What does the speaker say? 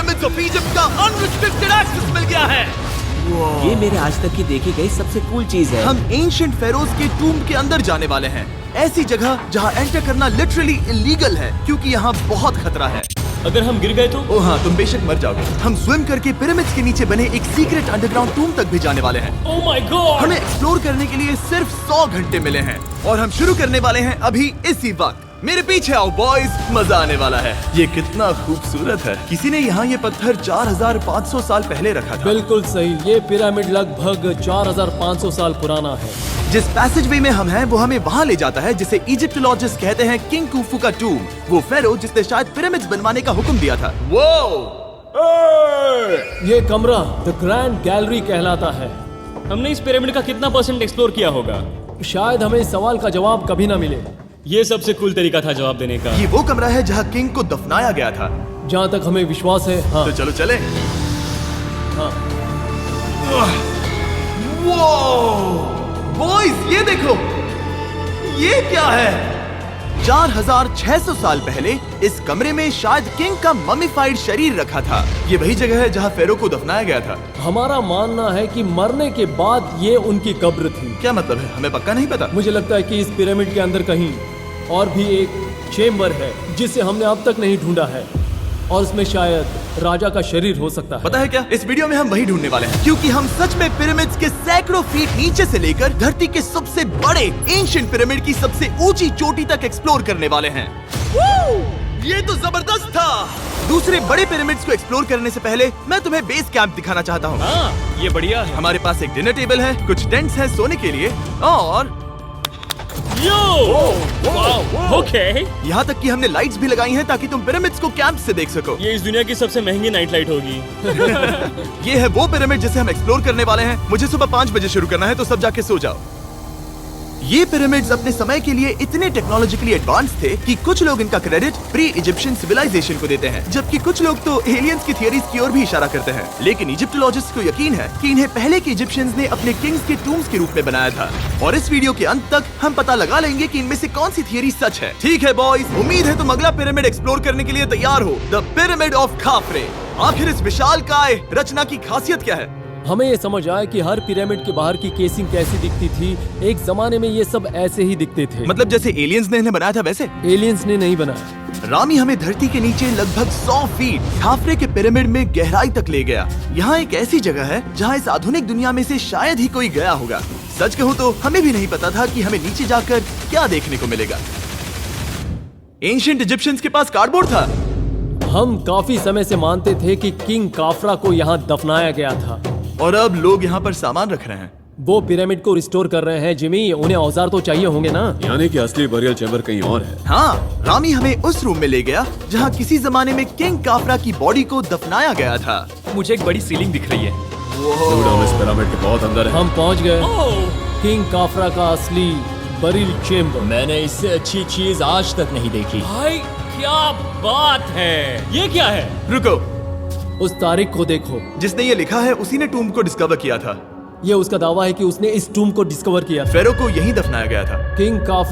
Pyramids of Egypt का unrestricted access मिल गया है। ये मेरे आज तक की देखी गई सबसे कूल चीज है। हम एंशिएंट फेरोज के टूम्ब के अंदर जाने वाले हैं, ऐसी जगह जहाँ एंटर करना लिटरली इलीगल है क्योंकि यहाँ बहुत खतरा है। अगर हम गिर गए तो? ओ हाँ, तुम बेशक मर जाओगे। हम स्विम करके पिरामिड्स के नीचे बने एक सीक्रेट अंडरग्राउंड टूम तक भी जाने वाले हैं। Oh my God! हमें एक्सप्लोर करने के लिए सिर्फ 100 घंटे मिले हैं और हम शुरू करने वाले हैं अभी इसी वक्त। मेरे पीछे आओ बॉयज, मजा आने वाला है। ये कितना खूबसूरत है। किसी ने यहाँ ये पत्थर 4500 साल पहले रखा था। बिल्कुल सही, ये पिरामिड लगभग 4500 साल पुराना है। जिस पैसेजवे में हम हैं वो हमें वहाँ ले जाता है जिसे इजिप्टोलॉजिस्ट कहते हैं किंग कुफू का टूम, वो फेरो जिसने शायद पिरामिड्स बनवाने का हुक्म दिया था। वो ये कमरा द ग्रैंड गैलरी कहलाता है। हमने इस पिरामिड का कितना % एक्सप्लोर किया होगा? शायद हमें इस सवाल का जवाब कभी ना मिले। ये सबसे कूल तरीका था जवाब देने का। ये वो कमरा है जहाँ किंग को दफनाया गया था। जहाँ तक हमें विश्वास है। हाँ। तो चलो चले। हाँ। बॉयज ये देखो, ये क्या है? 4600 साल पहले इस कमरे में शायद किंग का ममीफाइड शरीर रखा था। ये वही जगह है जहाँ फेरो को दफनाया गया था। हमारा मानना है कि मरने के बाद ये उनकी कब्र थी। क्या मतलब है? हमें पक्का नहीं पता। मुझे लगता है कि इस पिरामिड के अंदर कहीं और भी एक चेम्बर है जिसे हमने अब तक नहीं ढूंढा है और उसमें शायद राजा का शरीर हो सकता है। पता है क्या, इस वीडियो में हम वही ढूंढने वाले हैं क्योंकि हम सच में पिरामिड्स के सैकड़ों फीट नीचे से लेकर धरती के सबसे बड़े एंशिएंट पिरामिड की सबसे ऊंची चोटी तक एक्सप्लोर करने वाले हैं। ये तो जबरदस्त था। दूसरे बड़े पिरामिड्स को एक्सप्लोर करने से पहले मैं तुम्हें बेस कैंप दिखाना चाहता हूँ। हाँ, ये बढ़िया है। हमारे पास एक डिनर टेबल है, कुछ टेंट्स हैं सोने के लिए और ओके। यहाँ तक कि हमने लाइट्स भी लगाई हैं ताकि तुम पिरामिड्स को कैंप से देख सको। ये इस दुनिया की सबसे महंगी नाइट लाइट होगी। ये है वो पिरामिड जिसे हम एक्सप्लोर करने वाले हैं। मुझे सुबह 5 बजे शुरू करना है तो सब जाके सो जाओ। ये पिरामिड्स अपने समय के लिए इतने टेक्नोलॉजिकली एडवांस थे कि कुछ लोग इनका क्रेडिट प्री इजिप्शियन सिविलाइजेशन को देते हैं, जबकि कुछ लोग तो एलियंस की थियरीज की ओर भी इशारा करते हैं। लेकिन इजिप्टोलॉजिस्ट को यकीन है कि इन्हें पहले के इजिप्शियंस ने अपने किंग्स के टूम्स के रूप में बनाया था। और इस वीडियो के अंत तक हम पता लगा लेंगे कि इनमें से कौन सी थियरी सच है। ठीक है बॉयज, उम्मीद है तुम अगला पिरामिड एक्सप्लोर करने के लिए तैयार हो, द पिरामिड ऑफ खाफरे। आखिर इस विशालकाय रचना की खासियत क्या है? हमें ये समझ आया कि हर पिरामिड के बाहर की केसिंग कैसी दिखती थी। एक जमाने में ये सब ऐसे ही दिखते थे। मतलब जैसे एलियंस ने इन्हें बनाया था वैसे? एलियंस ने नहीं बनाया। रामी हमें धरती के नीचे लगभग 100 फीट खाफरे के पिरामिड में गहराई तक ले गया। यहाँ एक ऐसी जगह है जहाँ इस आधुनिक दुनिया में से शायद ही कोई गया होगा। सच कहूँ तो हमें भी नहीं पता था कि हमें नीचे जाकर क्या देखने को मिलेगा। एंशिएंट इजिप्शियंस के पास कार्डबोर्ड था। हम काफी समय से मानते थे कि किंग काफरा को यहाँ दफनाया गया था और अब लोग यहाँ पर सामान रख रहे हैं। वो पिरामिड को रिस्टोर कर रहे हैं। जिमी, उन्हें औजार तो चाहिए होंगे ना? यानी कि असली बरियल चैम्बर कहीं और है। हाँ, रामी हमें उस रूम में ले गया जहाँ किसी जमाने में किंग काफरा की बॉडी को दफनाया गया था। मुझे एक बड़ी सीलिंग दिख रही है। हम इस पिरामिड के बहुत अंदर है। हम पहुँच गए किंग काफरा का असली बरियल चेम्बर। मैंने इससे अच्छी चीज आज तक नहीं देखी। भाई क्या बात है! ये क्या है? रुको, उस तारीख को देखो। जिसने ये लिखा है उसी ने टूम को डिस्कवर किया था। ये उसका दावा है कि उसने इस टूम को डिस्कवर किया था। फेरो को यहीं दफनाया गया था। किंग काफरा